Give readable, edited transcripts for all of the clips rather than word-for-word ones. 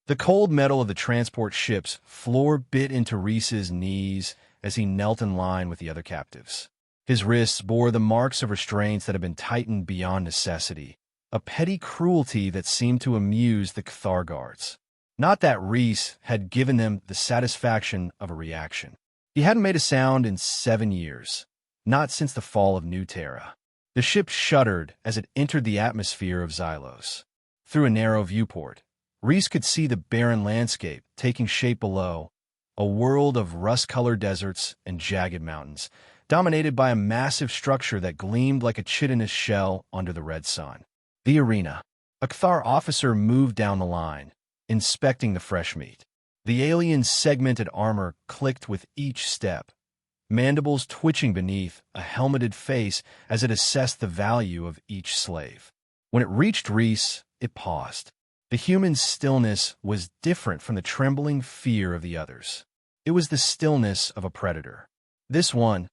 The cold metal of the transport ship's floor bit into Reese's knees as he knelt in line with the other captives. His wrists bore the marks of restraints that had been tightened beyond necessity, a petty cruelty that seemed to amuse the Cathar guards. Not that Reese had given them the satisfaction of a reaction. He hadn't made a sound in 7 years, not since the fall of New Terra. The ship shuddered as it entered the atmosphere of Xylos. Through a narrow viewport, Reese could see the barren landscape taking shape below, a world of rust-colored deserts and jagged mountains, dominated by a massive structure that gleamed like a chitinous shell under the red sun. The arena. A Cathar officer moved down the line, inspecting the fresh meat. The alien's segmented armor clicked with each step, mandibles twitching beneath a helmeted face as it assessed the value of each slave. When it reached Reese, it paused. The human's stillness was different from the trembling fear of the others. It was the stillness of a predator. This one,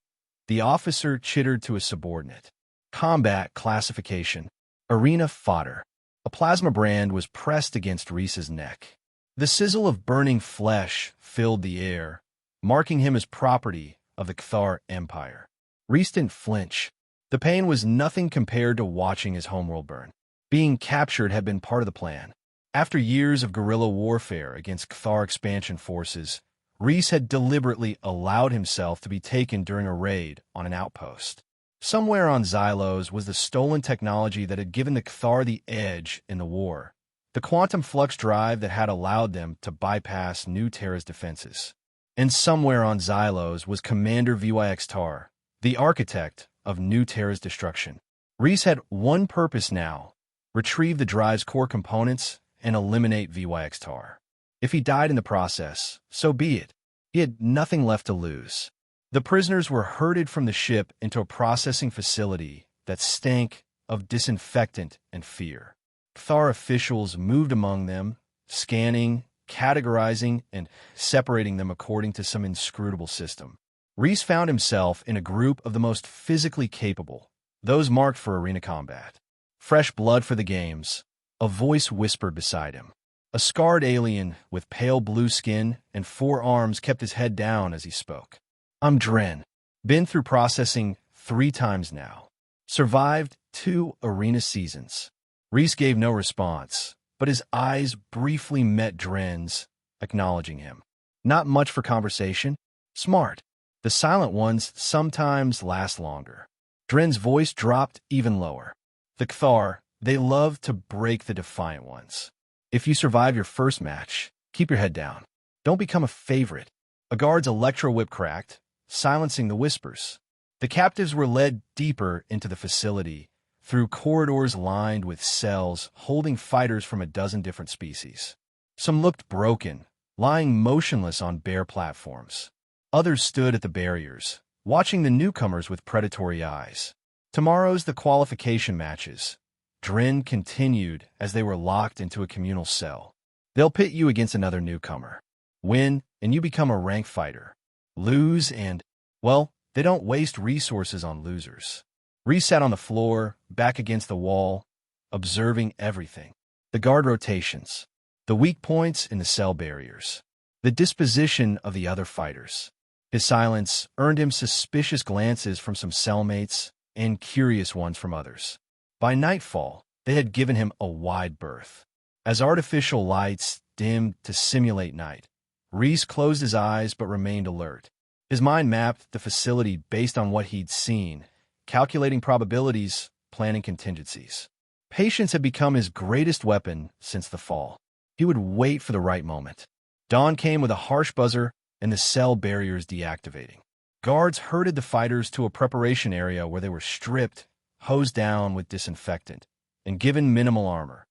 the officer chittered to a subordinate. Combat classification. Arena fodder. A plasma brand was pressed against Reese's neck. The sizzle of burning flesh filled the air, marking him as property of the Cathar Empire. Reese didn't flinch. The pain was nothing compared to watching his homeworld burn. Being captured had been part of the plan. After years of guerrilla warfare against Cathar expansion forces, Reese had deliberately allowed himself to be taken during a raid on an outpost. Somewhere on Xylos was the stolen technology that had given the Cathar the edge in the war, the quantum flux drive that had allowed them to bypass New Terra's defenses. And somewhere on Xylos was Commander Vyx, the architect of New Terra's destruction. Reese had one purpose now: retrieve the drive's core components and eliminate Vyx. If he died in the process, so be it. He had nothing left to lose. The prisoners were herded from the ship into a processing facility that stank of disinfectant and fear. Cathar officials moved among them, scanning, categorizing, and separating them according to some inscrutable system. Reese found himself in a group of the most physically capable, those marked for arena combat. Fresh blood for the games, a voice whispered beside him. A scarred alien with pale blue skin and 4 arms kept his head down as he spoke. I'm Dren. Been through processing 3 times now. Survived 2 arena seasons. Reese gave no response, but his eyes briefly met Dren's, acknowledging him. Not much for conversation. Smart. The silent ones sometimes last longer. Dren's voice dropped even lower. The Cathar, they love to break the defiant ones. If you survive your first match, keep your head down. Don't become a favorite. A guard's electro whip cracked, silencing the whispers. The captives were led deeper into the facility, through corridors lined with cells holding fighters from a dozen different species. Some looked broken, lying motionless on bare platforms. Others stood at the barriers, watching the newcomers with predatory eyes. Tomorrow's the qualification matches. Dren continued as they were locked into a communal cell. They'll pit you against another newcomer. Win, and you become a rank fighter. Lose, and, well, they don't waste resources on losers. Reese sat on the floor, back against the wall, observing everything. The guard rotations, the weak points in the cell barriers, the disposition of the other fighters. His silence earned him suspicious glances from some cellmates and curious ones from others. By nightfall, they had given him a wide berth. As artificial lights dimmed to simulate night, Reese closed his eyes but remained alert. His mind mapped the facility based on what he'd seen, calculating probabilities, planning contingencies. Patience had become his greatest weapon since the fall. He would wait for the right moment. Dawn came with a harsh buzzer and the cell barriers deactivating. Guards herded the fighters to a preparation area where they were stripped, hosed down with disinfectant, and given minimal armor.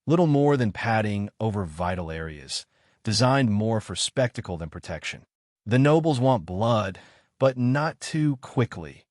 Little more than padding over vital areas, designed more for spectacle than protection. The nobles want blood, but not too quickly,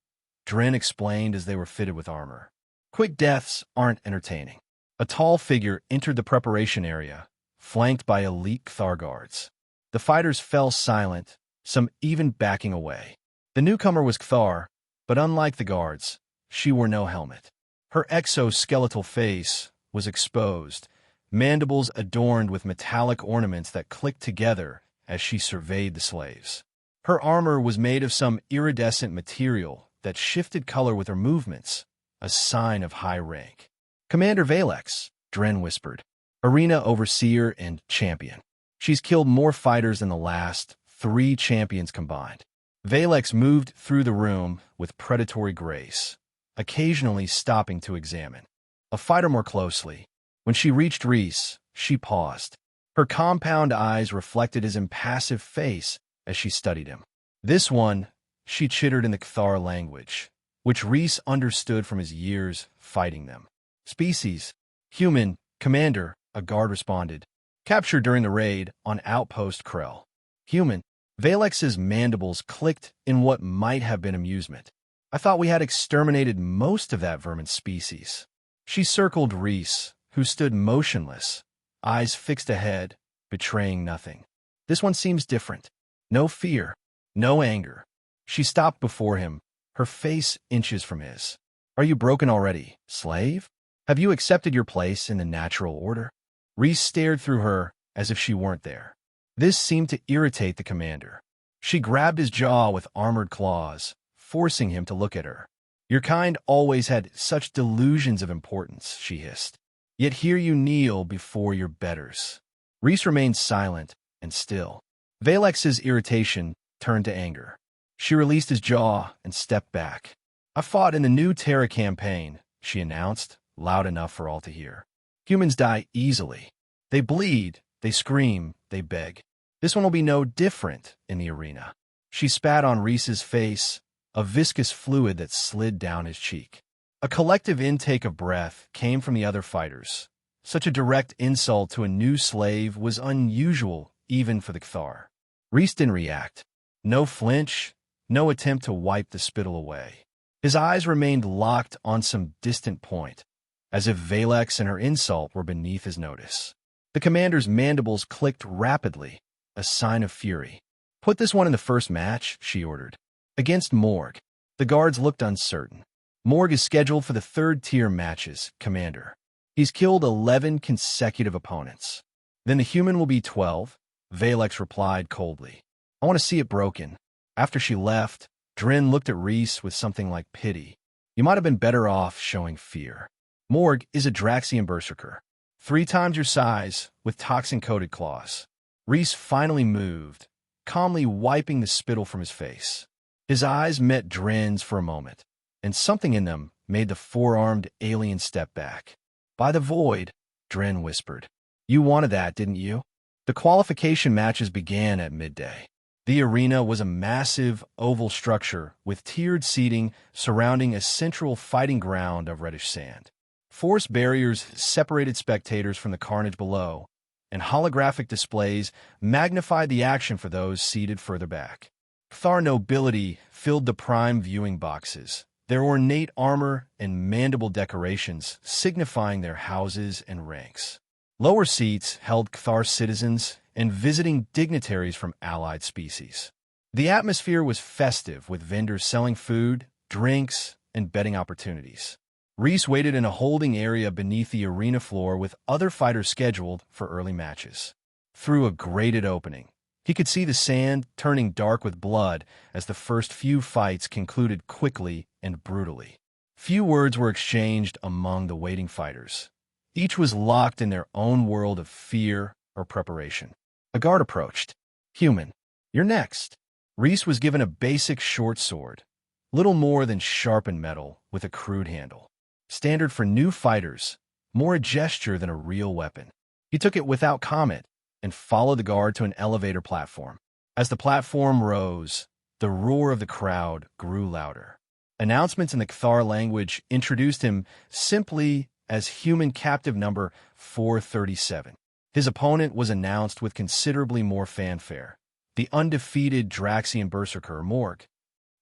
Dren explained as they were fitted with armor. Quick deaths aren't entertaining. A tall figure entered the preparation area, flanked by elite Cathar guards. The fighters fell silent, some even backing away. The newcomer was Cathar, but unlike the guards, she wore no helmet. Her exoskeletal face was exposed, mandibles adorned with metallic ornaments that clicked together as she surveyed the slaves. Her armor was made of some iridescent material that shifted color with her movements, a sign of high rank. "Commander Valex," Dren whispered, "Arena Overseer and Champion. She's killed more fighters than the last 3 champions combined." Valex moved through the room with predatory grace, occasionally stopping to examine a fighter more closely. When she reached Reese, she paused. Her compound eyes reflected his impassive face as she studied him. "This one," she chittered in the Cathar language, which Reese understood from his years fighting them. "Species, human, Commander," a guard responded. "Captured during the raid on Outpost Krell." "Human." Valex's mandibles clicked in what might have been amusement. "I thought we had exterminated most of that vermin species." She circled Reese, who stood motionless, eyes fixed ahead, betraying nothing. "This one seems different. No fear, no anger." She stopped before him, her face inches from his. "Are you broken already, slave? Have you accepted your place in the natural order?" Reese stared through her as if she weren't there. This seemed to irritate the commander. She grabbed his jaw with armored claws, forcing him to look at her. "Your kind always had such delusions of importance," she hissed. "Yet here you kneel before your betters." Reese remained silent and still. Valex's irritation turned to anger. She released his jaw and stepped back. "I fought in the new Terra campaign," she announced, loud enough for all to hear. "Humans die easily. They bleed, they scream, they beg. This one will be no different in the arena." She spat on Reese's face, a viscous fluid that slid down his cheek. A collective intake of breath came from the other fighters. Such a direct insult to a new slave was unusual even for the Cathar. Reese didn't react. No flinch, no attempt to wipe the spittle away. His eyes remained locked on some distant point, as if Valex and her insult were beneath his notice. The commander's mandibles clicked rapidly, a sign of fury. "Put this one in the first match," she ordered. "Against Morg." The guards looked uncertain. "Morg is scheduled for the 3rd-tier matches, Commander. He's killed 11 consecutive opponents." "Then the human will be 12, Valex replied coldly. "I want to see it broken." After she left, Dren looked at Reese with something like pity. "You might have been better off showing fear. Morg is a Draxian berserker, 3 times your size, with toxin-coated claws." Reese finally moved, calmly wiping the spittle from his face. His eyes met Dren's for a moment, and something in them made the 4-armed alien step back. "By the void," Dren whispered. "You wanted that, didn't you?" The qualification matches began at midday. The arena was a massive oval structure with tiered seating surrounding a central fighting ground of reddish sand. Force barriers separated spectators from the carnage below, and holographic displays magnified the action for those seated further back. Cathar nobility filled the prime viewing boxes, their ornate armor and mandible decorations signifying their houses and ranks. Lower seats held Cathar citizens and visiting dignitaries from allied species. The atmosphere was festive, with vendors selling food, drinks, and betting opportunities. Reese waited in a holding area beneath the arena floor with other fighters scheduled for early matches. Through a grated opening, he could see the sand turning dark with blood as the first few fights concluded quickly and brutally. Few words were exchanged among the waiting fighters. Each was locked in their own world of fear or preparation. A guard approached. "Human, you're next." Reese was given a basic short sword, little more than sharpened metal with a crude handle. Standard for new fighters, more a gesture than a real weapon. He took it without comment and followed the guard to an elevator platform. As the platform rose, the roar of the crowd grew louder. Announcements in the Cathar language introduced him simply as human captive number 437. His opponent was announced with considerably more fanfare, the undefeated Draxian berserker Morg.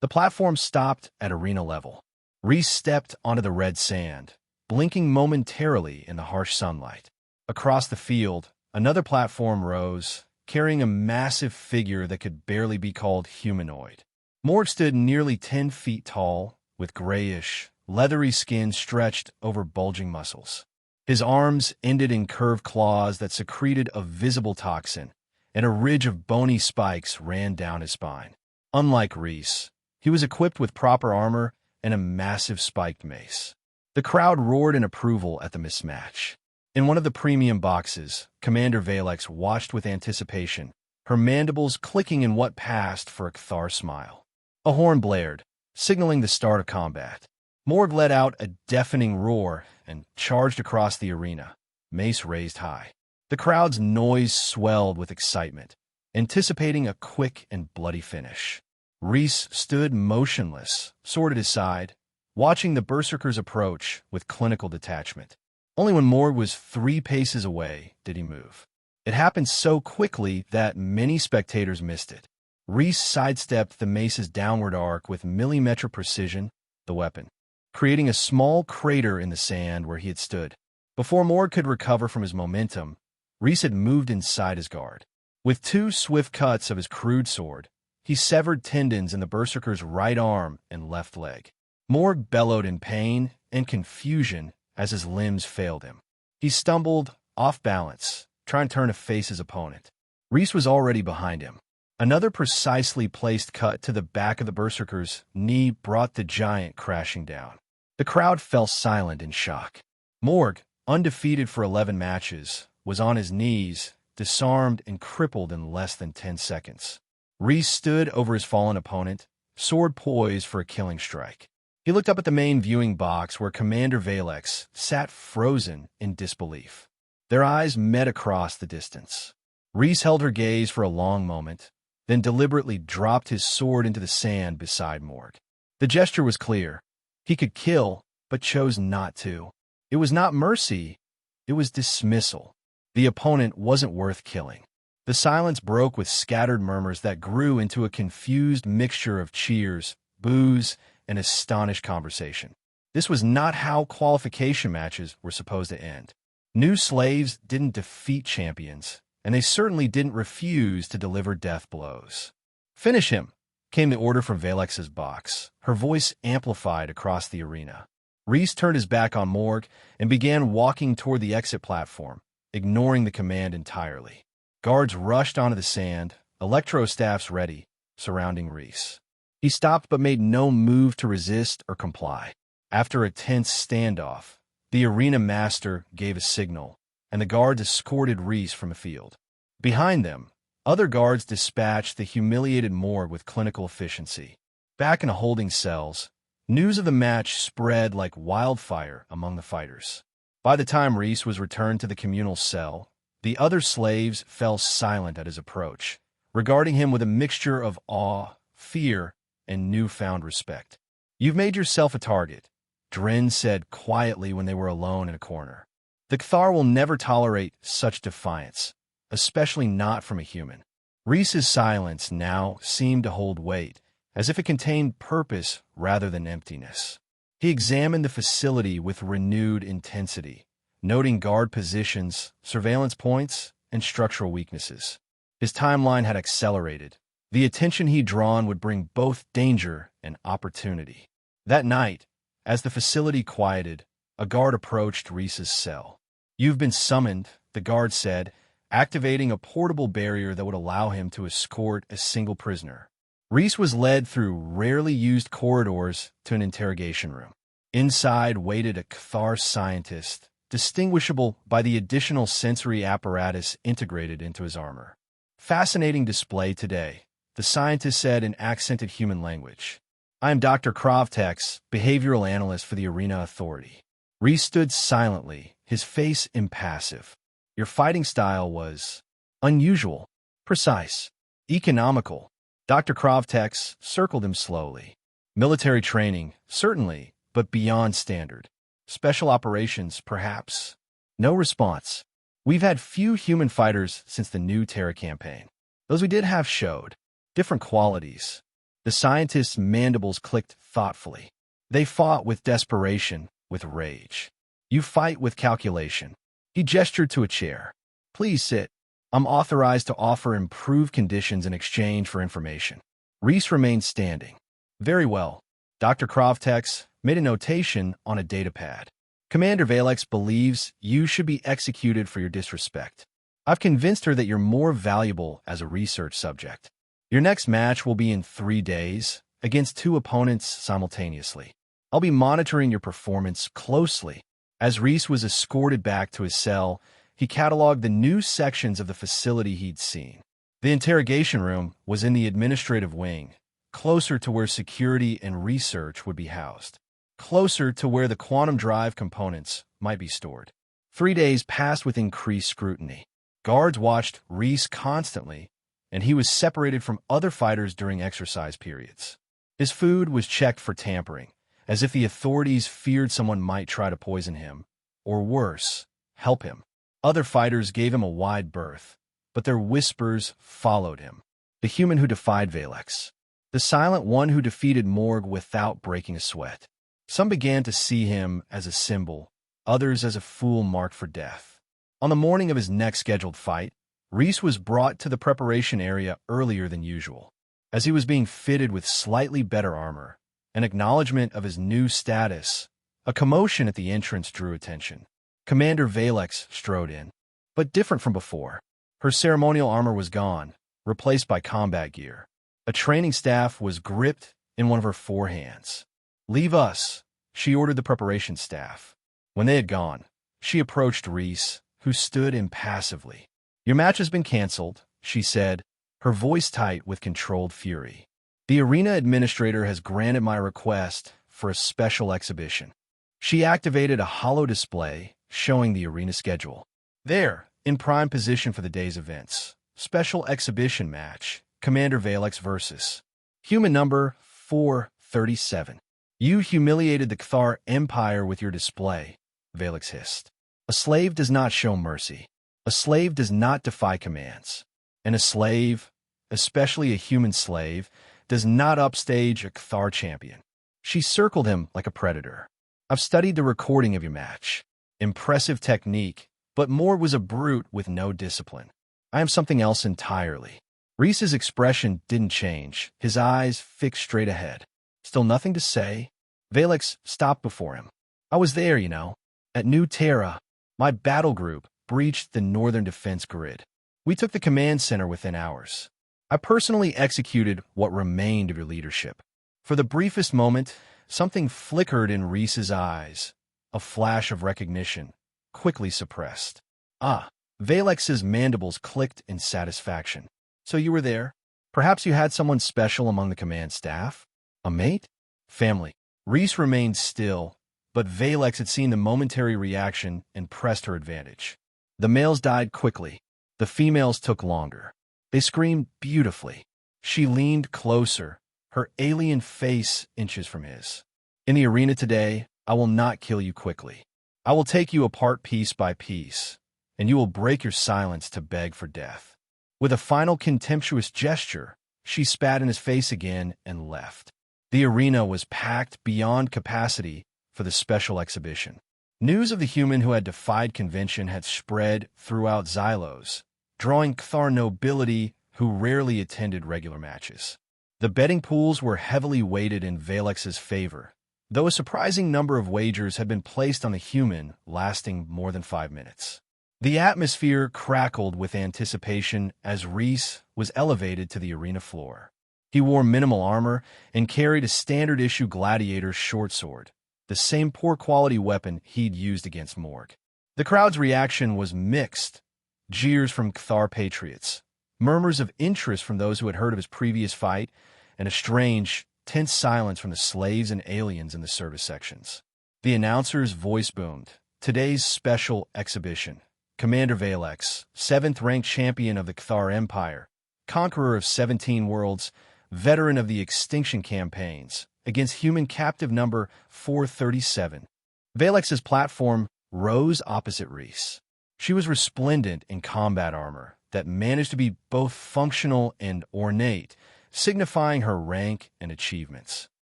The platform stopped at arena level. Reese stepped onto the red sand, blinking momentarily in the harsh sunlight. Across the field, another platform rose, carrying a massive figure that could barely be called humanoid. Morg stood nearly 10 feet tall, with grayish, leathery skin stretched over bulging muscles. His arms ended in curved claws that secreted a visible toxin, and a ridge of bony spikes ran down his spine. Unlike Reese, he was equipped with proper armor and a massive spiked mace. The crowd roared in approval at the mismatch. In one of the premium boxes, Commander Valex watched with anticipation, her mandibles clicking in what passed for a Cthar smile. A horn blared, signaling the start of combat. Morg let out a deafening roar and charged across the arena, mace raised high. The crowd's noise swelled with excitement, anticipating a quick and bloody finish. Reese stood motionless, sword at his side, watching the berserkers approach with clinical detachment. Only when Morg was 3 paces away did he move. It happened so quickly that many spectators missed it. Reese sidestepped the mace's downward arc with millimeter precision, the weapon, creating a small crater in the sand where he had stood. Before Morg could recover from his momentum, Reese had moved inside his guard. With 2 swift cuts of his crude sword, he severed tendons in the berserker's right arm and left leg. Morg bellowed in pain and confusion as his limbs failed him. He stumbled, off balance, trying to turn to face his opponent. Reese was already behind him. Another precisely placed cut to the back of the berserker's knee brought the giant crashing down. The crowd fell silent in shock. Morg, undefeated for 11 matches, was on his knees, disarmed and crippled in less than 10 seconds. Reese stood over his fallen opponent, sword poised for a killing strike. He looked up at the main viewing box where Commander Valex sat frozen in disbelief. Their eyes met across the distance. Reese held her gaze for a long moment, then deliberately dropped his sword into the sand beside Morg. The gesture was clear. He could kill, but chose not to. It was not mercy, it was dismissal. The opponent wasn't worth killing. The silence broke with scattered murmurs that grew into a confused mixture of cheers, boos, and astonished conversation. This was not how qualification matches were supposed to end. New slaves didn't defeat champions, and they certainly didn't refuse to deliver death blows. "Finish him," came the order from Valex's box, her voice amplified across the arena. Reese turned his back on Morg and began walking toward the exit platform, ignoring the command entirely. Guards rushed onto the sand, electro-staffs ready, surrounding Reese. He stopped but made no move to resist or comply. After a tense standoff, the arena master gave a signal, and the guards escorted Reese from the field. Behind them, other guards dispatched the humiliated Morg with clinical efficiency. Back in the holding cells, news of the match spread like wildfire among the fighters. By the time Reese was returned to the communal cell, the other slaves fell silent at his approach, regarding him with a mixture of awe, fear, and newfound respect. "You've made yourself a target," Dren said quietly when they were alone in a corner. "The Cthar will never tolerate such defiance, especially not from a human." Reese's silence now seemed to hold weight, as if it contained purpose rather than emptiness. He examined the facility with renewed intensity, noting guard positions, surveillance points, and structural weaknesses. His timeline had accelerated. The attention he'd drawn would bring both danger and opportunity. That night, as the facility quieted, a guard approached Reese's cell. "You've been summoned," the guard said, activating a portable barrier that would allow him to escort a single prisoner. Reese was led through rarely used corridors to an interrogation room. Inside waited a Cthar scientist, distinguishable by the additional sensory apparatus integrated into his armor. "Fascinating display today," the scientist said in accented human language. "I am Dr. Krovtex, behavioral analyst for the Arena Authority." Reese stood silently, his face impassive. "Your fighting style was unusual, precise, economical." Dr. Krovtex circled him slowly. "Military training, certainly, but beyond standard. Special operations, perhaps." No response. "We've had few human fighters since the new Terra campaign. Those we did have showed different qualities." The scientist's mandibles clicked thoughtfully. "They fought with desperation, with rage. You fight with calculation." He gestured to a chair. "Please sit. I'm authorized to offer improved conditions in exchange for information." Reese remained standing. "Very well." Dr. Krovtex made a notation on a datapad. Commander Valex believes you should be executed for your disrespect. I've convinced her that you're more valuable as a research subject. Your next match will be in 3 days, against 2 opponents simultaneously. I'll be monitoring your performance closely." As Reese was escorted back to his cell, he cataloged the new sections of the facility he'd seen. The interrogation room was in the administrative wing, closer to where security and research would be housed, closer to where the quantum drive components might be stored. 3 days passed with increased scrutiny. Guards watched Reese constantly, and he was separated from other fighters during exercise periods. His food was checked for tampering, as if the authorities feared someone might try to poison him, or worse, help him. Other fighters gave him a wide berth, but their whispers followed him. The human who defied Valex. The silent one who defeated Morg without breaking a sweat. Some began to see him as a symbol, others as a fool marked for death. On the morning of his next scheduled fight, Reese was brought to the preparation area earlier than usual. As he was being fitted with slightly better armor, an acknowledgement of his new status, a commotion at the entrance drew attention. Commander Valex strode in, but different from before. Her ceremonial armor was gone, replaced by combat gear. A training staff was gripped in one of her 4 hands. "Leave us," she ordered the preparation staff. When they had gone, she approached Reese, who stood impassively. "Your match has been canceled," she said, her voice tight with controlled fury. "The arena administrator has granted my request for a special exhibition." She activated a hollow display showing the arena schedule. There, in prime position for the day's events, special exhibition match, Commander Valex versus human number 437. "You humiliated the Cthar Empire with your display," Valex hissed. "A slave does not show mercy. A slave does not defy commands. And a slave, especially a human slave, does not upstage a Cthar champion." She circled him like a predator. "I've studied the recording of your match. Impressive technique, but Morg was a brute with no discipline. I am something else entirely." Reese's expression didn't change, his eyes fixed straight ahead. "Still nothing to say?" Valex stopped before him. "I was there, you know. At New Terra, my battle group breached the northern defense grid. We took the command center within hours. I personally executed what remained of your leadership." For the briefest moment, something flickered in Reese's eyes, a flash of recognition, quickly suppressed. "Ah." Valex's mandibles clicked in satisfaction. "So you were there? Perhaps you had someone special among the command staff? A mate? Family?" Reese remained still, but Valex had seen the momentary reaction and pressed her advantage. The males died quickly. The females took longer. They screamed beautifully. She leaned closer, her alien face inches from his. "In the arena today, I will not kill you quickly. I will take you apart piece by piece, and you will break your silence to beg for death." With a final contemptuous gesture, she spat in his face again and left. The arena was packed beyond capacity for the special exhibition. News of the human who had defied convention had spread throughout Xylos, drawing Cthar nobility who rarely attended regular matches. The betting pools were heavily weighted in Valex's favor, though a surprising number of wagers had been placed on the human lasting more than 5 minutes. The atmosphere crackled with anticipation as Reese was elevated to the arena floor. He wore minimal armor and carried a standard-issue gladiator's short sword, the same poor-quality weapon he'd used against Morg. The crowd's reaction was mixed. Jeers from Cthar patriots, murmurs of interest from those who had heard of his previous fight, and a strange, tense silence from the slaves and aliens in the service sections. The announcer's voice boomed. "Today's special exhibition. Commander Valex, 7th-ranked champion of the Cthar Empire, conqueror of 17 worlds, veteran of the extinction campaigns, against human captive number 437. Valex's platform rose opposite Reese. She was resplendent in combat armor that managed to be both functional and ornate, signifying her rank and achievements.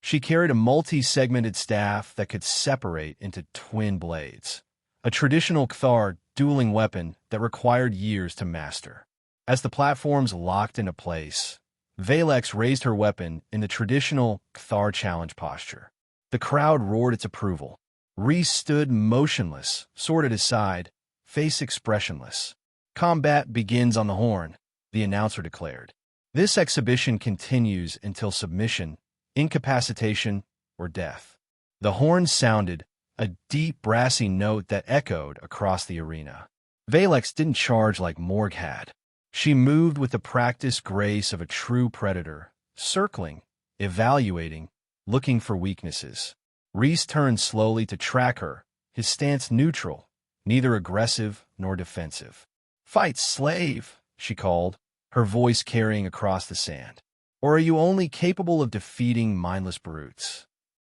She carried a multi-segmented staff that could separate into twin blades, a traditional Cthar dueling weapon that required years to master. As the platforms locked into place, Valex raised her weapon in the traditional Cthar challenge posture. The crowd roared its approval. Reese stood motionless, sword at his side, face expressionless. "Combat begins on the horn," the announcer declared. "This exhibition continues until submission, incapacitation, or death." The horn sounded, a deep, brassy note that echoed across the arena. Valex didn't charge like Morg had. She moved with the practiced grace of a true predator, circling, evaluating, looking for weaknesses. Reese turned slowly to track her, his stance neutral, neither aggressive nor defensive. "Fight, slave," she called, her voice carrying across the sand. "Or are you only capable of defeating mindless brutes?"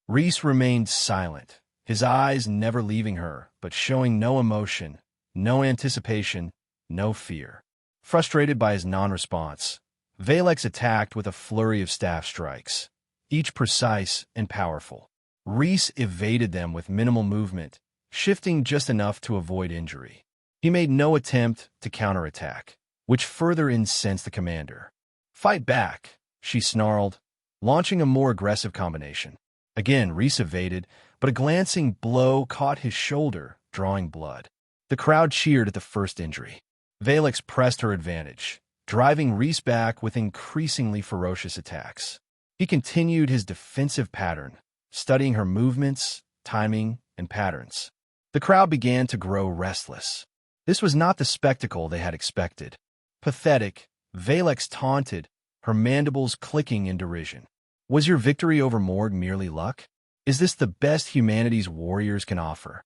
Reese remained silent, his eyes never leaving her, but showing no emotion, no anticipation, no fear. Frustrated by his non-response, Valex attacked with a flurry of staff strikes, each precise and powerful. Reese evaded them with minimal movement, shifting just enough to avoid injury. He made no attempt to counterattack, which further incensed the commander. "Fight back," she snarled, launching a more aggressive combination. Again, Reese evaded, but a glancing blow caught his shoulder, drawing blood. The crowd cheered at the first injury. Valex pressed her advantage, driving Reese back with increasingly ferocious attacks. He continued his defensive pattern, studying her movements, timing, and patterns. The crowd began to grow restless. This was not the spectacle they had expected. Pathetic, Valex taunted, her mandibles clicking in derision. "Was your victory over Morg merely luck? Is this the best humanity's warriors can offer?"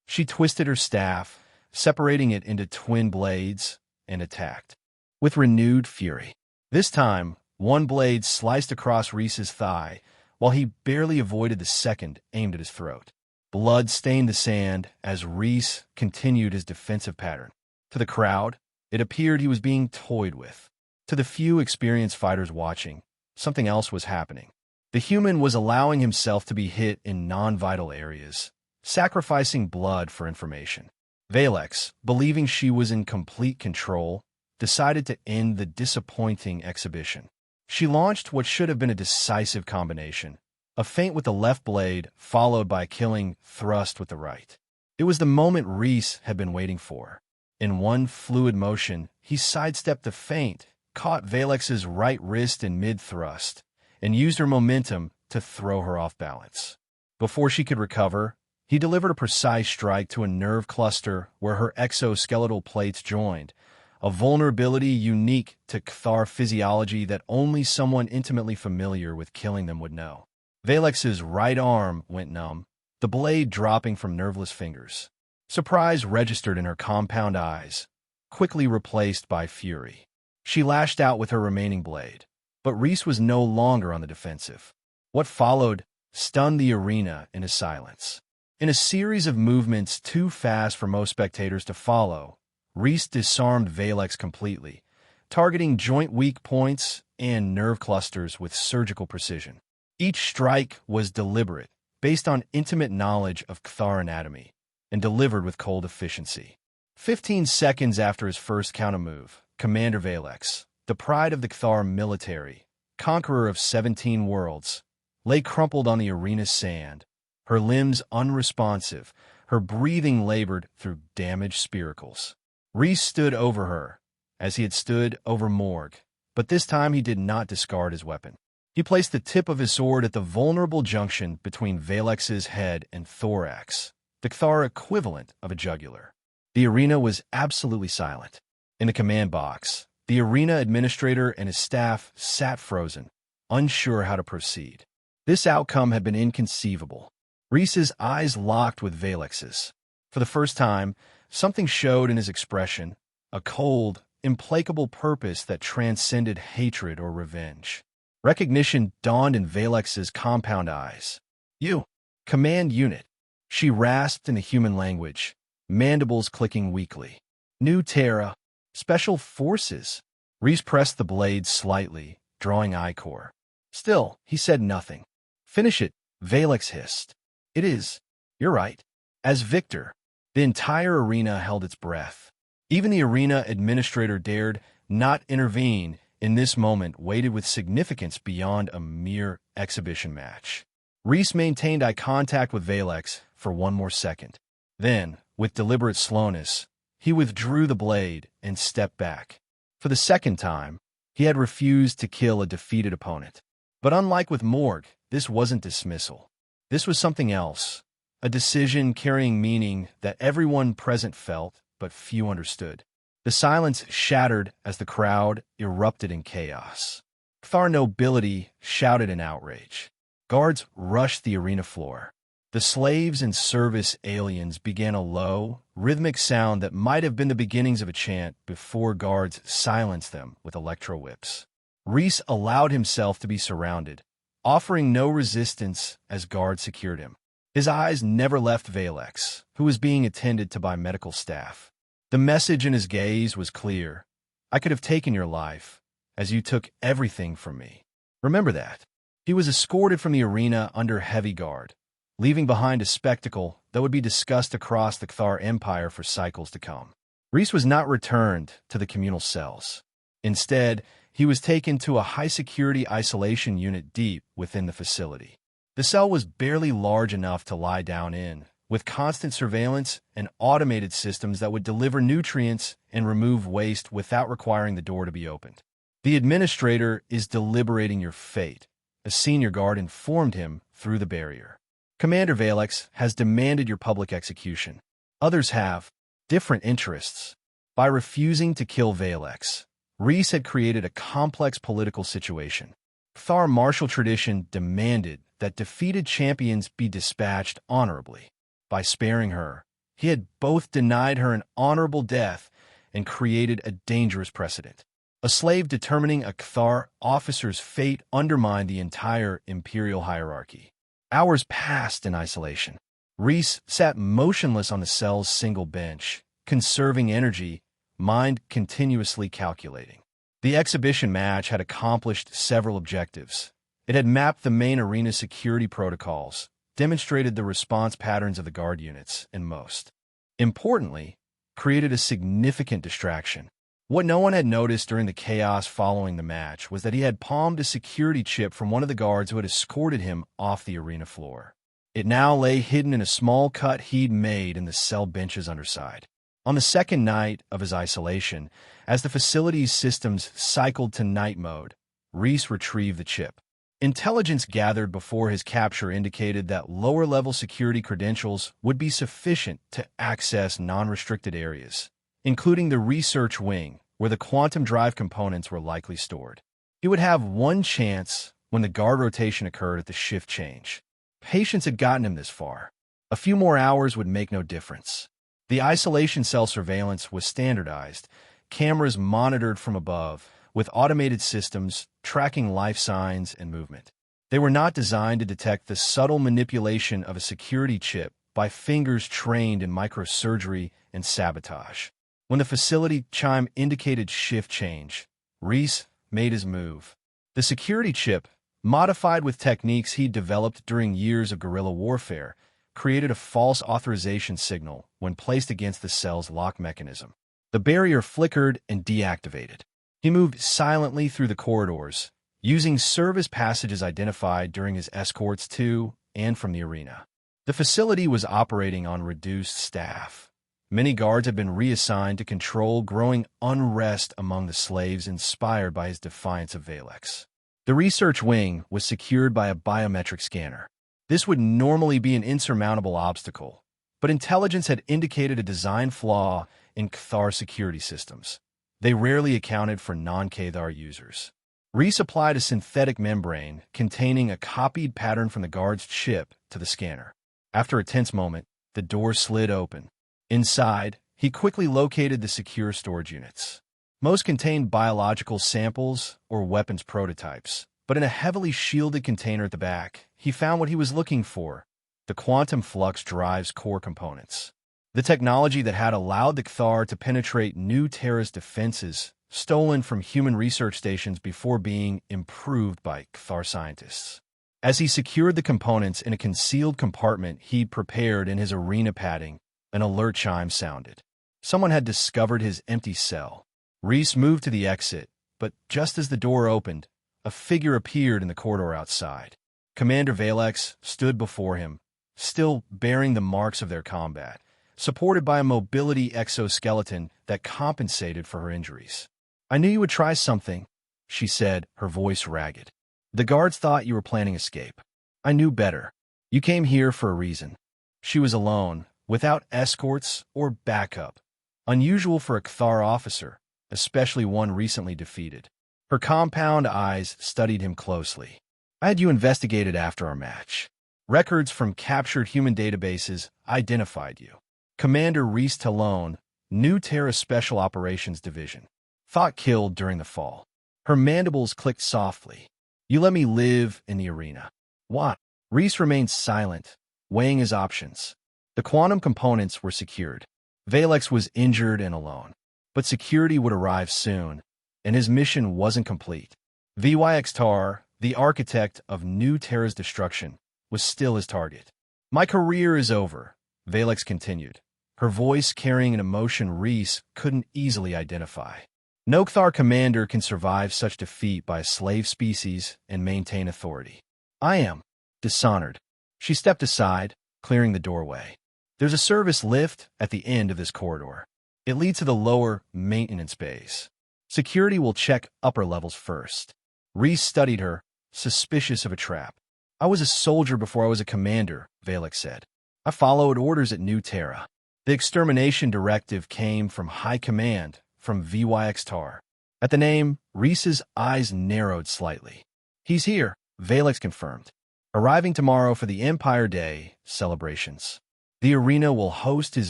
She twisted her staff, separating it into twin blades, and attacked. With renewed fury. This time, one blade sliced across Reese's thigh, while he barely avoided the second aimed at his throat. Blood stained the sand as Reese continued his defensive pattern. To the crowd, it appeared he was being toyed with. To the few experienced fighters watching, something else was happening. The human was allowing himself to be hit in non-vital areas, sacrificing blood for information. Valex, believing she was in complete control, decided to end the disappointing exhibition. She launched what should have been a decisive combination, a feint with the left blade followed by a killing thrust with the right. It was the moment Reese had been waiting for. In one fluid motion, he sidestepped the feint, caught Valex's right wrist in mid-thrust, and used her momentum to throw her off balance. Before she could recover, he delivered a precise strike to a nerve cluster where her exoskeletal plates joined, a vulnerability unique to Cathar physiology that only someone intimately familiar with killing them would know. Valex's right arm went numb, the blade dropping from nerveless fingers. Surprise registered in her compound eyes, quickly replaced by fury. She lashed out with her remaining blade, but Reese was no longer on the defensive. What followed stunned the arena into silence. In a series of movements too fast for most spectators to follow, Reese disarmed Valex completely, targeting joint weak points and nerve clusters with surgical precision. Each strike was deliberate, based on intimate knowledge of Cathar anatomy, and delivered with cold efficiency. 15 seconds after his first counter-move, Commander Valex, the pride of the Cathar military, conqueror of 17 worlds, lay crumpled on the arena's sand, her limbs unresponsive, her breathing labored through damaged spiracles. Reese stood over her, as he had stood over Morg, but this time he did not discard his weapon. He placed the tip of his sword at the vulnerable junction between Valex's head and thorax, the Cathar equivalent of a jugular. The arena was absolutely silent. In the command box, the arena administrator and his staff sat frozen, unsure how to proceed. This outcome had been inconceivable. Reese's eyes locked with Valex's. For the first time, something showed in his expression, a cold, implacable purpose that transcended hatred or revenge. Recognition dawned in Valex's compound eyes. "You, command unit," she rasped in a human language, mandibles clicking weakly. "New Terra, Special Forces." Reese pressed the blade slightly, drawing ichor. Still, he said nothing. "Finish it," Valex hissed. "It is. You're right." As victor, the entire arena held its breath. Even the arena administrator dared not intervene in this moment, weighted with significance beyond a mere exhibition match. Reese maintained eye contact with Valex, for one more second. Then, with deliberate slowness, he withdrew the blade and stepped back. For the second time, he had refused to kill a defeated opponent. But unlike with Morg, this wasn't dismissal. This was something else, a decision carrying meaning that everyone present felt, but few understood. The silence shattered as the crowd erupted in chaos. Kthar nobility shouted in outrage. Guards rushed the arena floor. The slaves and service aliens began a low, rhythmic sound that might have been the beginnings of a chant before guards silenced them with electro-whips. Rhys allowed himself to be surrounded, offering no resistance as guards secured him. His eyes never left Valex, who was being attended to by medical staff. The message in his gaze was clear. I could have taken your life, as you took everything from me. Remember that. He was escorted from the arena under heavy guard, leaving behind a spectacle that would be discussed across the Kthar Empire for cycles to come. Rhys was not returned to the communal cells. Instead, he was taken to a high-security isolation unit deep within the facility. The cell was barely large enough to lie down in, with constant surveillance and automated systems that would deliver nutrients and remove waste without requiring the door to be opened. The administrator is deliberating your fate, a senior guard informed him through the barrier. Commander Valex has demanded your public execution. Others have different interests. By refusing to kill Valex, Rhys had created a complex political situation. Kthar martial tradition demanded that defeated champions be dispatched honorably. By sparing her, he had both denied her an honorable death and created a dangerous precedent. A slave determining a Kthar officer's fate undermined the entire imperial hierarchy. Hours passed in isolation. Rhys sat motionless on the cell's single bench, conserving energy, mind continuously calculating. The exhibition match had accomplished several objectives. It had mapped the main arena security protocols, demonstrated the response patterns of the guard units, and most importantly, created a significant distraction. What no one had noticed during the chaos following the match was that he had palmed a security chip from one of the guards who had escorted him off the arena floor. It now lay hidden in a small cut he'd made in the cell benches underside. On the second night of his isolation, as the facility's systems cycled to night mode, Rhys retrieved the chip. Intelligence gathered before his capture indicated that lower-level security credentials would be sufficient to access non-restricted areas, including the research wing, where the quantum drive components were likely stored. He would have one chance when the guard rotation occurred at the shift change. Patience had gotten him this far. A few more hours would make no difference. The isolation cell surveillance was standardized, cameras monitored from above, with automated systems tracking life signs and movement. They were not designed to detect the subtle manipulation of a security chip by fingers trained in microsurgery and sabotage. When the facility chime indicated shift change, Rhys made his move. The security chip, modified with techniques he'd developed during years of guerrilla warfare, created a false authorization signal when placed against the cell's lock mechanism. The barrier flickered and deactivated. He moved silently through the corridors, using service passages identified during his escorts to and from the arena. The facility was operating on reduced staff. Many guards had been reassigned to control growing unrest among the slaves inspired by his defiance of Valex. The research wing was secured by a biometric scanner. This would normally be an insurmountable obstacle, but intelligence had indicated a design flaw in Kthar security systems. They rarely accounted for non-Kthar users. Rhys applied a synthetic membrane containing a copied pattern from the guard's chip to the scanner. After a tense moment, the door slid open. Inside, he quickly located the secure storage units. Most contained biological samples or weapons prototypes, but in a heavily shielded container at the back, he found what he was looking for: the quantum flux drive's core components. The technology that had allowed the Kthar to penetrate New Terra's defenses, stolen from human research stations before being improved by Kthar scientists. As he secured the components in a concealed compartment he'd prepared in his arena padding, an alert chime sounded. Someone had discovered his empty cell. Rhys moved to the exit, but just as the door opened, a figure appeared in the corridor outside. Commander Valex stood before him, still bearing the marks of their combat, supported by a mobility exoskeleton that compensated for her injuries. "I knew you would try something," she said, her voice ragged. "The guards thought you were planning escape. I knew better. You came here for a reason." She was alone, without escorts or backup, unusual for a Kthar officer, especially one recently defeated. Her compound eyes studied him closely. "I had you investigated after our match. Records from captured human databases identified you. Commander Reese Talone, New Terra Special Operations Division. Thought killed during the fall." Her mandibles clicked softly. "You let me live in the arena." "What?" Reese remained silent, weighing his options. The quantum components were secured. Valex was injured and alone. But security would arrive soon, and his mission wasn't complete. Vyxtar, the architect of New Terra's destruction, was still his target. "My career is over," Valex continued, her voice carrying an emotion Reese couldn't easily identify. "No Kthar commander can survive such defeat by a slave species and maintain authority. I am dishonored." She stepped aside, clearing the doorway. "There's a service lift at the end of this corridor. It leads to the lower maintenance bays. Security will check upper levels first." Reese studied her, suspicious of a trap. "I was a soldier before I was a commander," Valex said. "I followed orders at New Terra. The extermination directive came from high command, from Vyxtar." At the name, Reese's eyes narrowed slightly. "He's here," Valex confirmed. "Arriving tomorrow for the Empire Day celebrations. The arena will host his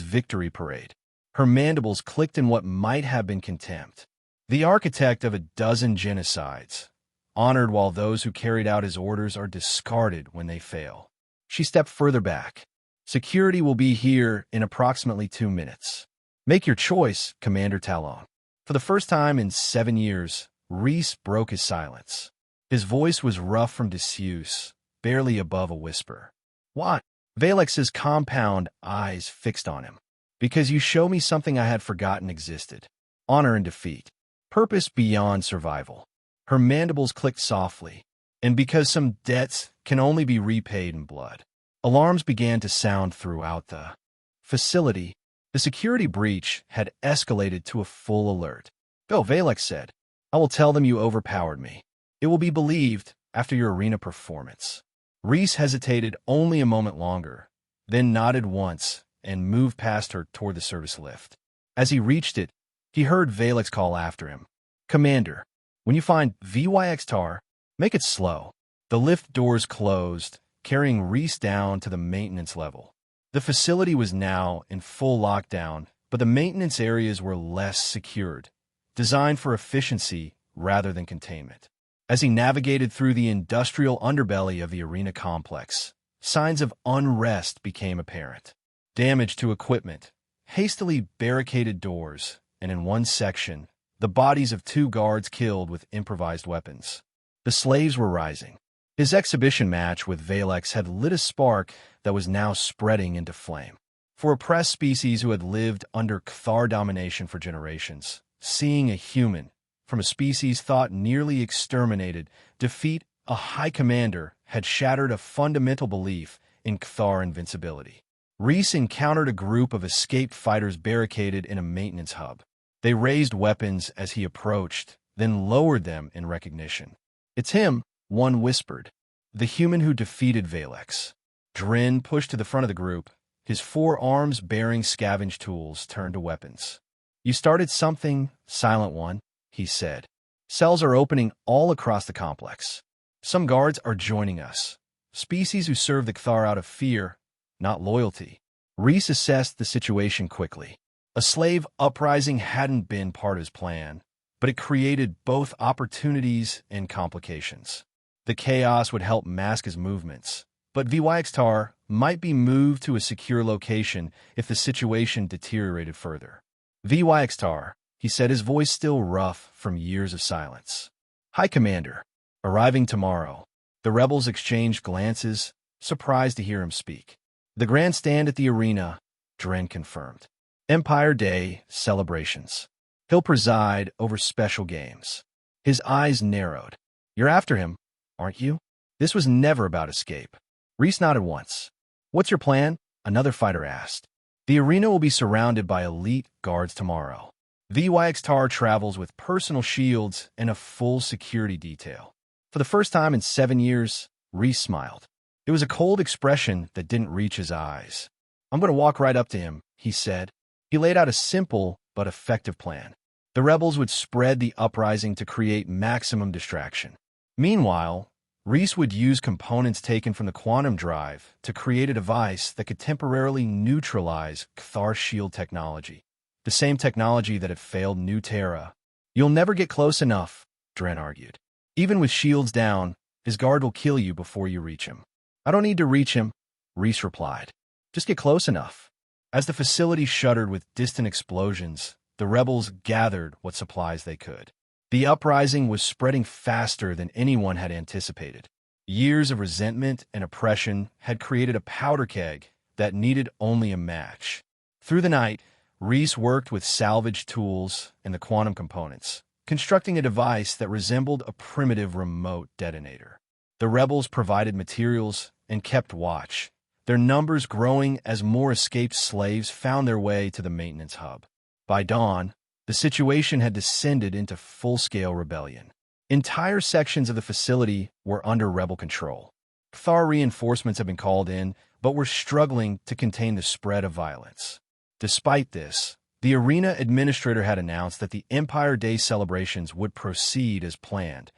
victory parade." Her mandibles clicked in what might have been contempt. "The architect of a dozen genocides, honored while those who carried out his orders are discarded when they fail." She stepped further back. "Security will be here in approximately 2 minutes. Make your choice, Commander Talon." For the first time in 7 years, Reese broke his silence. His voice was rough from disuse, barely above a whisper. "What?" Valex's compound eyes fixed on him. "Because you show me something I had forgotten existed. Honor and defeat. Purpose beyond survival." Her mandibles clicked softly. "And because some debts can only be repaid in blood." Alarms began to sound throughout the facility. The security breach had escalated to a full alert. "Go," Valex said. "I will tell them you overpowered me. It will be believed after your arena performance." Reese hesitated only a moment longer, then nodded once and moved past her toward the service lift. As he reached it, he heard Valex call after him. "Commander, when you find Vyxtar, make it slow." The lift doors closed, carrying Reese down to the maintenance level. The facility was now in full lockdown, but the maintenance areas were less secured, designed for efficiency rather than containment. As he navigated through the industrial underbelly of the arena complex, signs of unrest became apparent. Damage to equipment, hastily barricaded doors, and in one section, the bodies of 2 guards killed with improvised weapons. The slaves were rising. His exhibition match with Valex had lit a spark that was now spreading into flame. For oppressed species who had lived under Kthar domination for generations, seeing a human, from a species thought nearly exterminated, defeat a high commander had shattered a fundamental belief in Kthar invincibility. Reese encountered a group of escaped fighters barricaded in a maintenance hub. They raised weapons as he approached, then lowered them in recognition. "It's him," one whispered. "The human who defeated Valex." Drin pushed to the front of the group, his 4 arms bearing scavenge tools turned to weapons. "You started something, Silent One," he said. "Cells are opening all across the complex. Some guards are joining us. Species who serve the Kthar out of fear, not loyalty." Reese assessed the situation quickly. A slave uprising hadn't been part of his plan, but it created both opportunities and complications. The chaos would help mask his movements, but Vyxtar might be moved to a secure location if the situation deteriorated further. "Vyxtar," he said, his voice still rough from years of silence. "High Commander, arriving tomorrow." The rebels exchanged glances, surprised to hear him speak. "The grandstand at the arena," Dren confirmed. "Empire Day celebrations. He'll preside over special games." His eyes narrowed. "You're after him, aren't you?" This was never about escape. Reese nodded once. "What's your plan?" another fighter asked. "The arena will be surrounded by elite guards tomorrow. VYXTAR travels with personal shields and a full security detail." For the first time in 7 years, Reese smiled. It was a cold expression that didn't reach his eyes. "I'm going to walk right up to him," he said. He laid out a simple but effective plan. The rebels would spread the uprising to create maximum distraction. Meanwhile, Reese would use components taken from the quantum drive to create a device that could temporarily neutralize Cthar's shield technology, the same technology that had failed New Terra. "You'll never get close enough," Dren argued. "Even with shields down, his guard will kill you before you reach him." "I don't need to reach him," Reese replied. "Just get close enough." As the facility shuddered with distant explosions, the rebels gathered what supplies they could. The uprising was spreading faster than anyone had anticipated. Years of resentment and oppression had created a powder keg that needed only a match. Through the night, Reese worked with salvaged tools and the quantum components, constructing a device that resembled a primitive remote detonator. The rebels provided materials and kept watch, their numbers growing as more escaped slaves found their way to the maintenance hub. By dawn, the situation had descended into full-scale rebellion. Entire sections of the facility were under rebel control. Cthar reinforcements had been called in, but were struggling to contain the spread of violence. Despite this, the arena administrator had announced that the Empire Day celebrations would proceed as planned,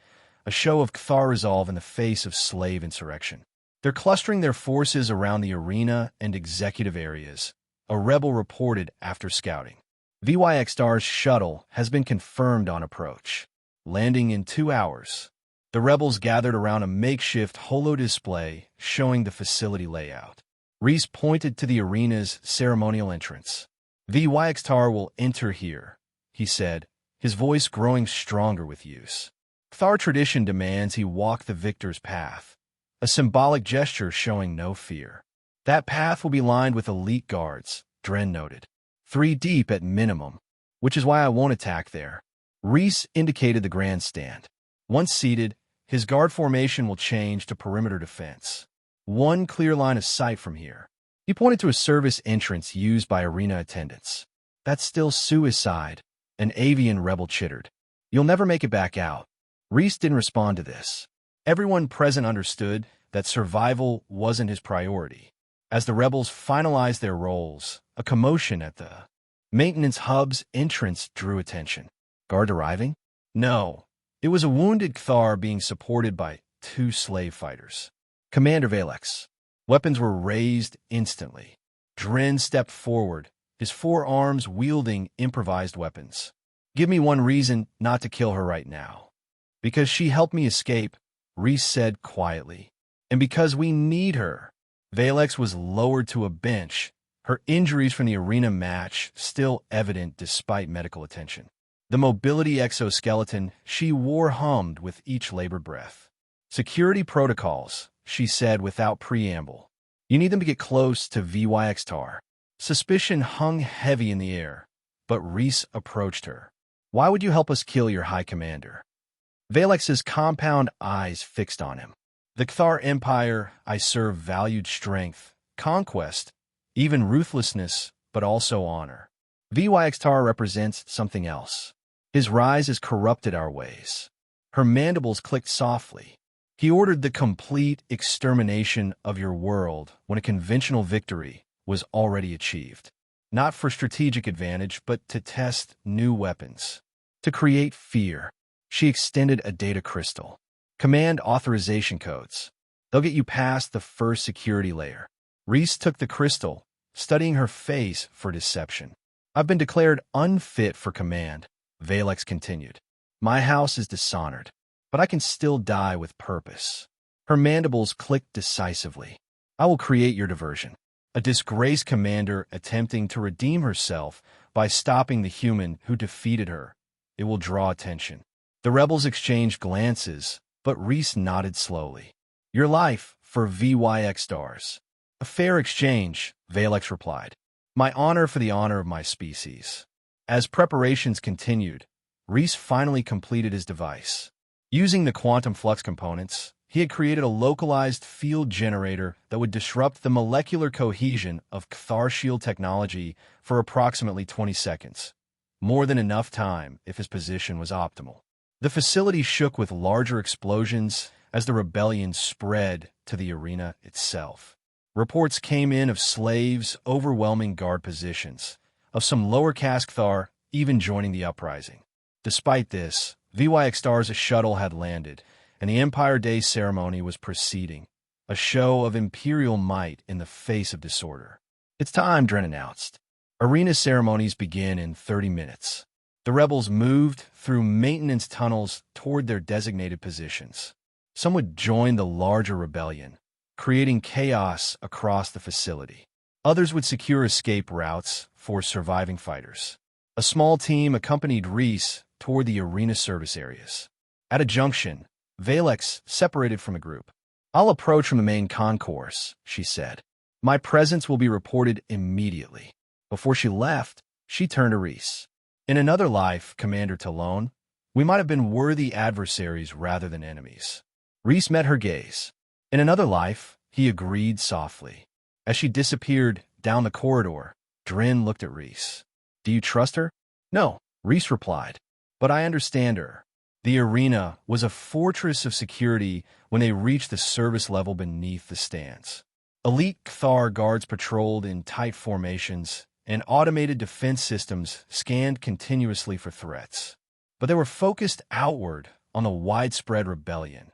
a show of Cthar resolve in the face of slave insurrection. "They're clustering their forces around the arena and executive areas," a rebel reported after scouting. "VYXTAR's shuttle has been confirmed on approach, landing in 2 hours." The rebels gathered around a makeshift holo-display showing the facility layout. Reese pointed to the arena's ceremonial entrance. "VYXTAR will enter here," he said, his voice growing stronger with use. Cthar tradition demands he walk the victor's path, a symbolic gesture showing no fear. "That path will be lined with elite guards," Dren noted. 3 deep at minimum, which is why I won't attack there." Reese indicated the grandstand. Once seated, his guard formation will change to perimeter defense. 1 clear line of sight from here. He pointed to a service entrance used by arena attendants. "That's still suicide," an avian rebel chittered. "You'll never make it back out." Reese didn't respond to this. Everyone present understood that survival wasn't his priority. As the rebels finalized their roles, a commotion at the maintenance hub's entrance drew attention. Guard arriving? No. It was a wounded Cthar being supported by 2 slave fighters. "Commander Valex." Weapons were raised instantly. Dren stepped forward, his 4 arms wielding improvised weapons. "Give me one reason not to kill her right now." "Because she helped me escape," Reese said quietly. "And because we need her." Valex was lowered to a bench, her injuries from the arena match still evident despite medical attention. The mobility exoskeleton she wore hummed with each labored breath. "Security protocols," she said without preamble. "You need them to get close to VYXTAR." Suspicion hung heavy in the air, but Reese approached her. "Why would you help us kill your high commander?" Valex's compound eyes fixed on him. "The Cthar Empire I serve valued strength, conquest, even ruthlessness, but also honor. VYXTAR represents something else. His rise has corrupted our ways." Her mandibles clicked softly. "He ordered the complete extermination of your world when a conventional victory was already achieved. Not for strategic advantage, but to test new weapons. To create fear." She extended a data crystal. "Command authorization codes. They'll get you past the first security layer." Reese took the crystal, studying her face for deception. "I've been declared unfit for command," Valex continued. "My house is dishonored, but I can still die with purpose." Her mandibles clicked decisively. "I will create your diversion. A disgraced commander attempting to redeem herself by stopping the human who defeated her. It will draw attention." The rebels exchanged glances, but Reese nodded slowly. "Your life for VYXTARs." "A fair exchange," Valex replied. "My honor for the honor of my species." As preparations continued, Reese finally completed his device. Using the quantum flux components, He had created a localized field generator that would disrupt the molecular cohesion of Cthar shield technology for approximately 20 seconds, more than enough time if his position was optimal. The facility shook with larger explosions as the rebellion spread to the arena itself. Reports came in of slaves overwhelming guard positions, of some lower caste Cthar even joining the uprising. Despite this, VYX Star's shuttle had landed, and the Empire Day ceremony was proceeding, a show of imperial might in the face of disorder. "It's time," Dren announced. "Arena ceremonies begin in 30 minutes. The rebels moved through maintenance tunnels toward their designated positions. Some would join the larger rebellion, creating chaos across the facility. Others would secure escape routes for surviving fighters. A small team accompanied Reese toward the arena service areas. At a junction, Valex separated from the group. "I'll approach from the main concourse," she said. "My presence will be reported immediately." Before she left, she turned to Reese. "In another life, Commander Talon, we might have been worthy adversaries rather than enemies." Reese met her gaze. "In another life," he agreed softly. As she disappeared down the corridor, Dren looked at Reese. "Do you trust her?" "No," Reese replied. "But I understand her." The arena was a fortress of security when they reached the service level beneath the stands. Elite Cthar guards patrolled in tight formations, and automated defense systems scanned continuously for threats. But they were focused outward on the widespread rebellion,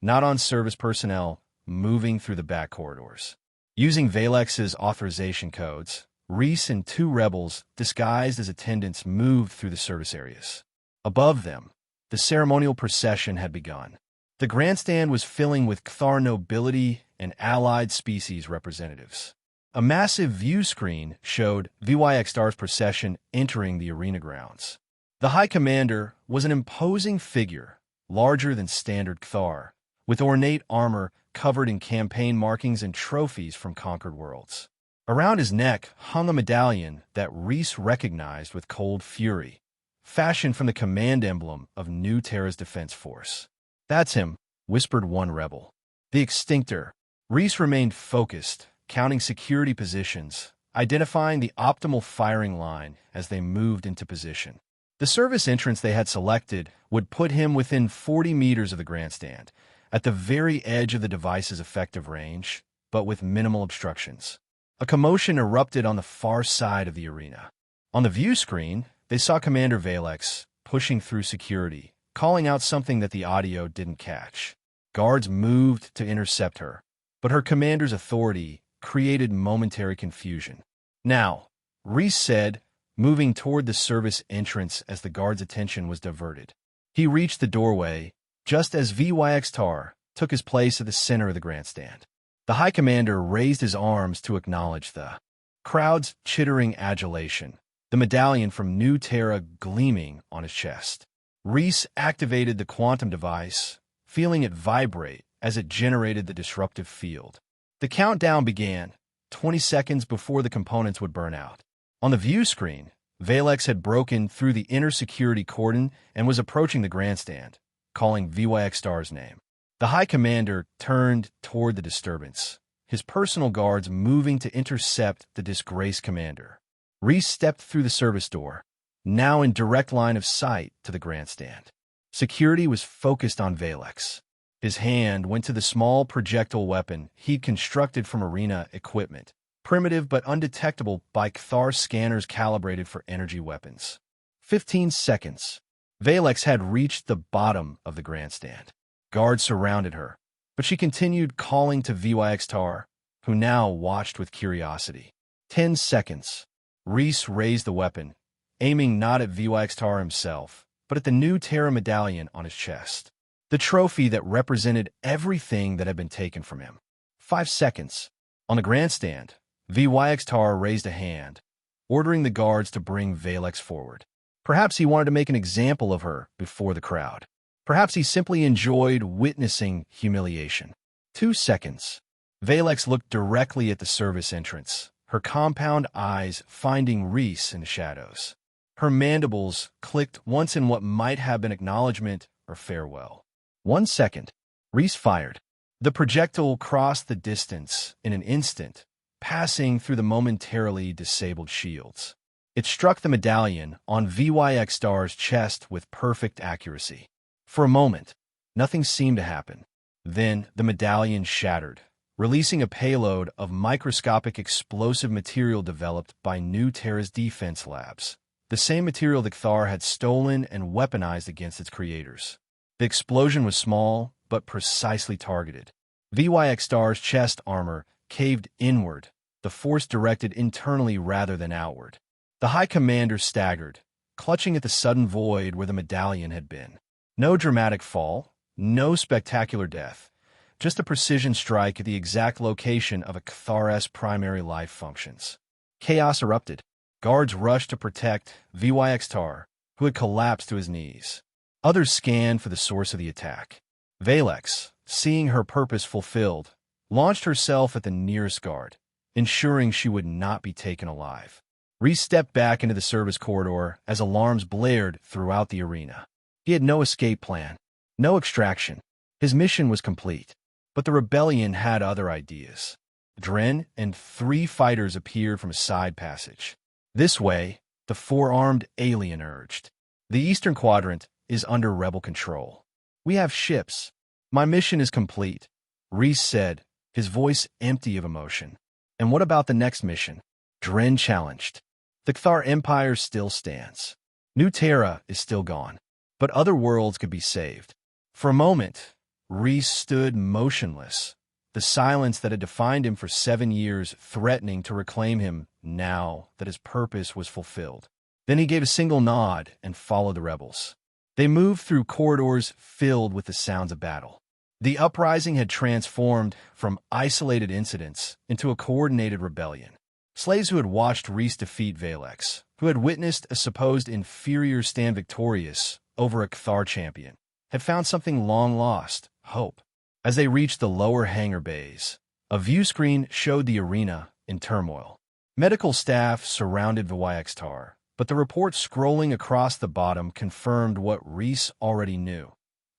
not on service personnel moving through the back corridors. Using Valex's authorization codes, Reese and two rebels disguised as attendants moved through the service areas. Above them, the ceremonial procession had begun. The grandstand was filling with Cthar nobility and allied species representatives. A massive view screen showed VYX Star's procession entering the arena grounds. The High Commander was an imposing figure, larger than standard Cthar, with ornate armor covered in campaign markings and trophies from conquered worlds. Around his neck hung a medallion that Reese recognized with cold fury, fashioned from the command emblem of New Terra's defense force. "That's him," whispered one rebel. "The Extinctor." Reese remained focused, counting security positions, identifying the optimal firing line as they moved into position. The service entrance they had selected would put him within 40 meters of the grandstand, at the very edge of the device's effective range, but with minimal obstructions. A commotion erupted on the far side of the arena. On the view screen, they saw Commander Valex pushing through security, calling out something that the audio didn't catch. Guards moved to intercept her, but her commander's authority created momentary confusion. "Now," Reese said, moving toward the service entrance as the guard's attention was diverted. He reached the doorway just as VYX Tar took his place at the center of the grandstand. The High Commander raised his arms to acknowledge the crowd's chittering adulation, the medallion from New Terra gleaming on his chest. Reese activated the quantum device, feeling it vibrate as it generated the disruptive field. The countdown began, 20 seconds before the components would burn out. On the view screen, Valex had broken through the inner security cordon and was approaching the grandstand, calling VYX Star's name. The High Commander turned toward the disturbance, his personal guards moving to intercept the disgraced commander. Reese stepped through the service door, now in direct line of sight to the grandstand. Security was focused on Valex. His hand went to the small projectile weapon he'd constructed from arena equipment, primitive but undetectable by Cthar scanners calibrated for energy weapons. 15 seconds. Valex had reached the bottom of the grandstand. Guards surrounded her, but she continued calling to VYX Tar, who now watched with curiosity. 10 seconds. Reese raised the weapon, aiming not at VYX Tar himself, but at the New Terra medallion on his chest, the trophy that represented everything that had been taken from him. 5 seconds. On the grandstand, VYX Tar raised a hand, ordering the guards to bring Valex forward. Perhaps he wanted to make an example of her before the crowd. Perhaps he simply enjoyed witnessing humiliation. 2 seconds. Valex looked directly at the service entrance, her compound eyes finding Reese in the shadows. Her mandibles clicked once in what might have been acknowledgement or farewell. 1 second. Reese fired. The projectile crossed the distance in an instant, passing through the momentarily disabled shields. It struck the medallion on VYX Star's chest with perfect accuracy. For a moment, nothing seemed to happen. Then the medallion shattered, releasing a payload of microscopic explosive material developed by New Terra's defense labs, the same material the Cthar had stolen and weaponized against its creators. The explosion was small, but precisely targeted. VYX Star's chest armor caved inward, the force directed internally rather than outward. The High Commander staggered, clutching at the sudden void where the medallion had been. No dramatic fall, no spectacular death, just a precision strike at the exact location of a Cthar's primary life functions. Chaos erupted. Guards rushed to protect VYX Tar, who had collapsed to his knees. Others scanned for the source of the attack. Valex, seeing her purpose fulfilled, launched herself at the nearest guard, ensuring she would not be taken alive. Reese stepped back into the service corridor as alarms blared throughout the arena. He had no escape plan, no extraction. His mission was complete, but the rebellion had other ideas. Dren and 3 fighters appeared from a side passage. This way, the 4-armed alien urged. The Eastern Quadrant is under rebel control. We have ships. My mission is complete, Reese said, his voice empty of emotion. And what about the next mission? Dren challenged. The Cthar Empire still stands. New Terra is still gone, but other worlds could be saved. For a moment, Reese stood motionless, the silence that had defined him for 7 years threatening to reclaim him now that his purpose was fulfilled. Then he gave a single nod and followed the rebels. They moved through corridors filled with the sounds of battle. The uprising had transformed from isolated incidents into a coordinated rebellion. Slaves who had watched Reese defeat Valex, who had witnessed a supposed inferior stand victorious over a Cthar champion, had found something long lost, hope. As they reached the lower hangar bays, a view screen showed the arena in turmoil. Medical staff surrounded VYX Tar, but the report scrolling across the bottom confirmed what Reese already knew.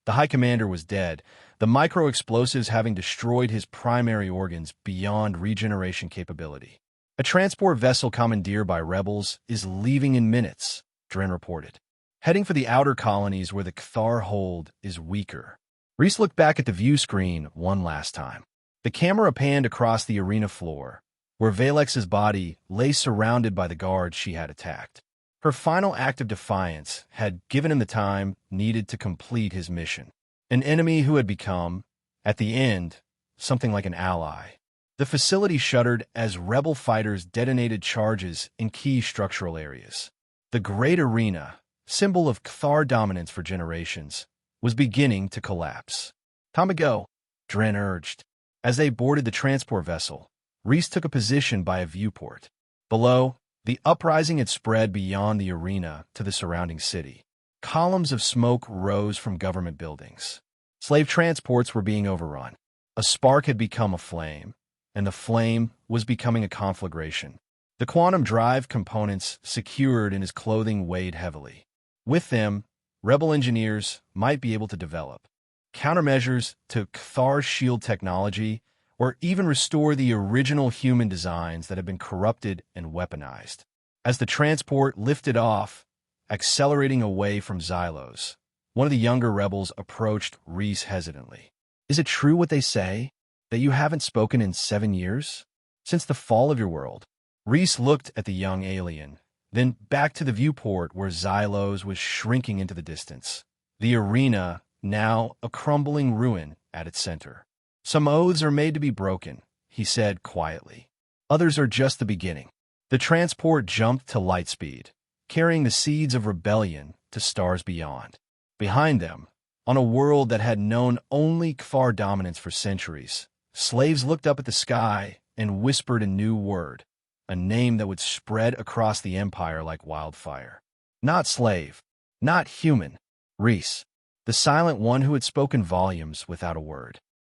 The High Commander was dead, the micro-explosives having destroyed his primary organs beyond regeneration capability. A transport vessel commandeered by rebels is leaving in minutes, Dren reported, heading for the outer colonies where the Cthar hold is weaker. Reese looked back at the view screen one last time. The camera panned across the arena floor, where Valex's body lay surrounded by the guards she had attacked. Her final act of defiance had given him the time needed to complete his mission. An enemy who had become, at the end, something like an ally. The facility shuddered as rebel fighters detonated charges in key structural areas. The great arena, symbol of Cthar dominance for generations, was beginning to collapse. Time to go, Dren urged. As they boarded the transport vessel, Reese took a position by a viewport. Below, the uprising had spread beyond the arena to the surrounding city. Columns of smoke rose from government buildings. Slave transports were being overrun. A spark had become a flame, and the flame was becoming a conflagration. The quantum drive components secured in his clothing weighed heavily. With them, rebel engineers might be able to develop countermeasures to Cthar's shield technology or even restore the original human designs that had been corrupted and weaponized. As the transport lifted off, accelerating away from Xylos, one of the younger rebels approached Reese hesitantly. Is it true what they say, that you haven't spoken in 7 years? Since the fall of your world? Reese looked at the young alien, then back to the viewport where Xylos was shrinking into the distance. The arena, now a crumbling ruin at its center. Some oaths are made to be broken, he said quietly. Others are just the beginning. The transport jumped to light speed, carrying the seeds of rebellion to stars beyond. Behind them, on a world that had known only Cthar dominance for centuries, slaves looked up at the sky and whispered a new word, a name that would spread across the empire like wildfire. Not slave, not human, Reese, the silent one who had spoken volumes without a word.